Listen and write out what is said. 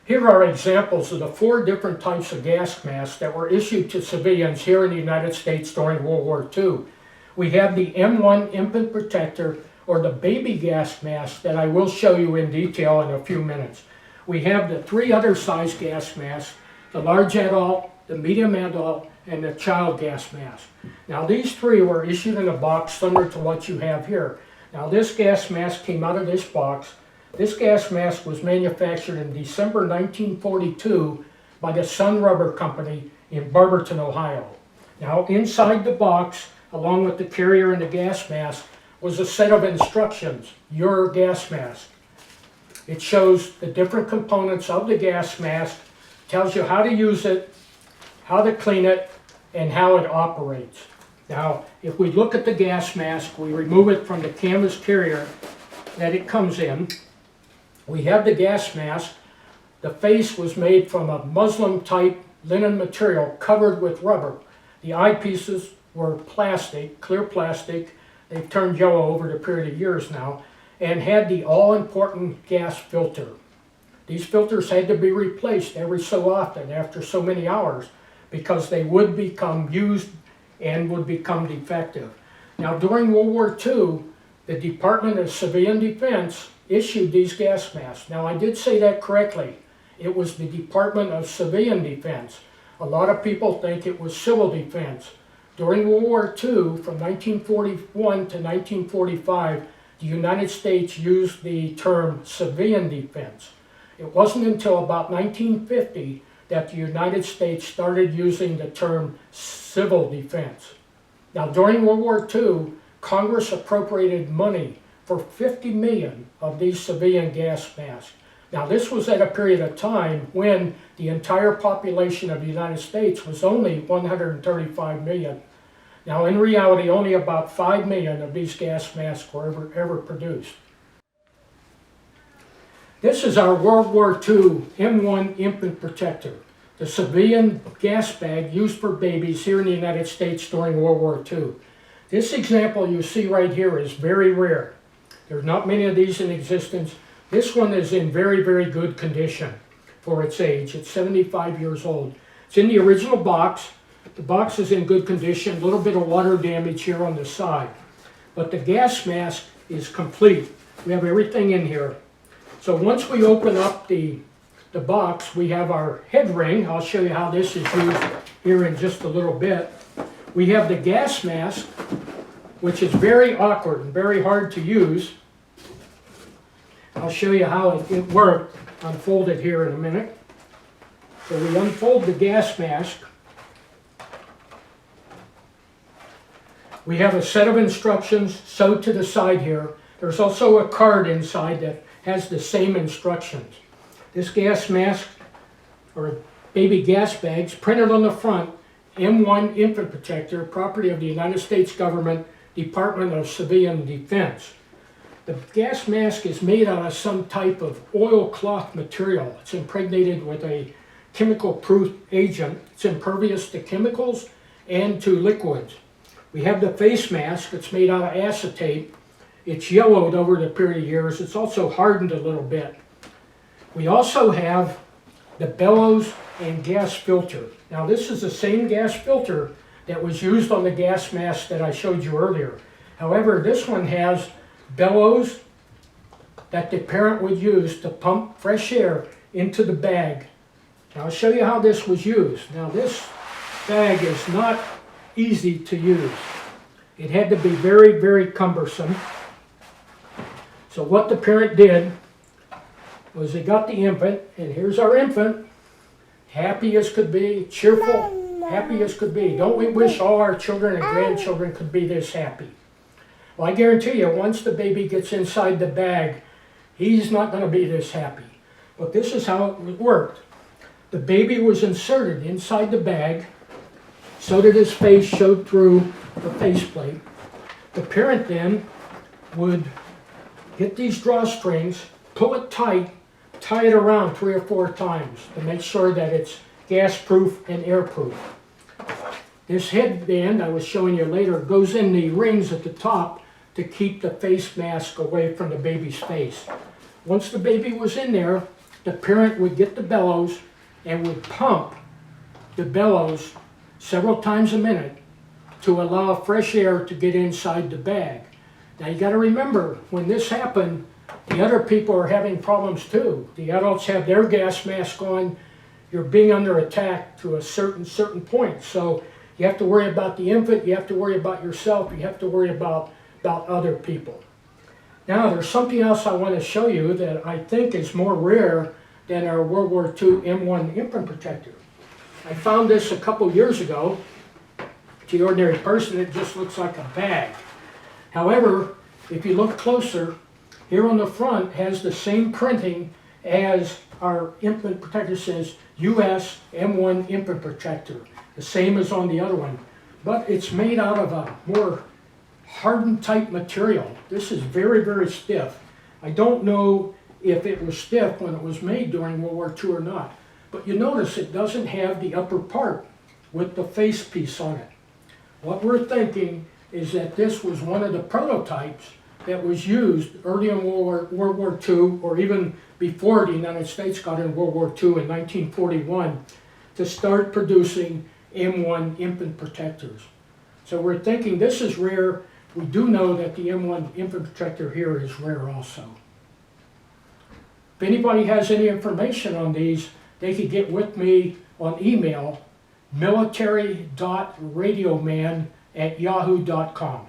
Here are examples of the 4 different types of gas masks that were issued to civilians here in the United States during World War II. We have the M1 infant protector, or the baby gas mask, that I will show you in detail in a few minutes. We have the 3 other size gas masks, the large adult, the medium adult, and the child gas mask. Now these 3 were issued in a box similar to what you have here. Now this gas mask came out of this box. This gas mask was manufactured in December 1942 by the Sun Rubber Company in Barberton, Ohio. Now inside the box, along with the carrier and the gas mask, was a set of instructions, your gas mask. It shows the different components of the gas mask, tells you how to use it, how to clean it, and how it operates. Now, if we look at the gas mask, we remove it from the canvas carrier that it comes in. We have the gas mask. The face was made from a muslin type linen material covered with rubber. The eyepieces were plastic, clear plastic. They've turned yellow over the period of years now, and had the all-important gas filter. These filters had to be replaced every so often after so many hours because they would become used and would become defective. Now during World War II, the Department of Civilian Defense issued these gas masks. Now I did say that correctly. It was the Department of Civilian Defense. A lot of people think it was Civil Defense. During World War II, from 1941 to 1945, the United States used the term civilian defense. It wasn't until about 1950 that the United States started using the term civil defense. Now during World War II, Congress appropriated money for 50 million of these civilian gas masks. Now this was at a period of time when the entire population of the United States was only 135 million. Now in reality, only about 5 million of these gas masks were ever produced. This is our World War II M1 infant protector, the civilian gas bag used for babies here in the United States during World War II. This example you see right here is very rare. There's not many of these in existence. This one is in very, very good condition for its age. It's 75 years old. It's in the original box. The box is in good condition, a little bit of water damage here on the side. But the gas mask is complete. We have everything in here. So once we open up the box, we have our head ring. I'll show you how this is used here in just a little bit. We have the gas mask, which is very awkward and very hard to use. I'll show you how it worked, unfold it here in a minute. So we unfold the gas mask. We have a set of instructions sewed to the side here. There's also a card inside that has the same instructions. This gas mask, or baby gas bags, printed on the front, M1 infant protector, property of the United States government, Department of Civilian Defense. The gas mask is made out of some type of oilcloth material. It's impregnated with a chemical-proof agent. It's impervious to chemicals and to liquids. We have the face mask. It's made out of acetate. It's yellowed over the period of years. It's also hardened a little bit. We also have the bellows and gas filter. Now this is the same gas filter that was used on the gas mask that I showed you earlier. However, this one has bellows that the parent would use to pump fresh air into the bag. Now I'll show you how this was used. Now this bag is not easy to use. It had to be very, very cumbersome. So what the parent did was they got the infant, and here's our infant, happy as could be, cheerful, happy as could be. Don't we wish all our children and grandchildren could be this happy? Well, I guarantee you, once the baby gets inside the bag, he's not going to be this happy. But this is how it worked. The baby was inserted inside the bag so that his face showed through the faceplate. The parent then would get these drawstrings, pull it tight, tie it around 3 or 4 times to make sure that it's gas-proof and air-proof. This headband I was showing you later goes in the rings at the top to keep the face mask away from the baby's face. Once the baby was in there, the parent would get the bellows and would pump the bellows several times a minute to allow fresh air to get inside the bag. Now you got to remember, when this happened, the other people are having problems too. The adults have their gas mask on. You're being under attack to a certain point. So you have to worry about the infant, you have to worry about yourself, you have to worry about other people. Now there's something else I want to show you that I think is more rare than our World War II M1 infant protector. I found this a couple years ago. To the ordinary person, it just looks like a bag. However, if you look closer, here on the front has the same printing as our infant protector. Says US M1 infant protector, the same as on the other one, but it's made out of a more hardened type material. This is very stiff. I don't know if it was stiff when it was made during World War II or not, but you notice it doesn't have the upper part with the face piece on it. What we're thinking is that this was one of the prototypes that was used early in World War II, or even before the United States got in World War II in 1941, to start producing M1 infant protectors. So we're thinking this is rare. We do know that the M1 infant protector here is rare also. If anybody has any information on these, they could get with me on email, military.radioman@yahoo.com.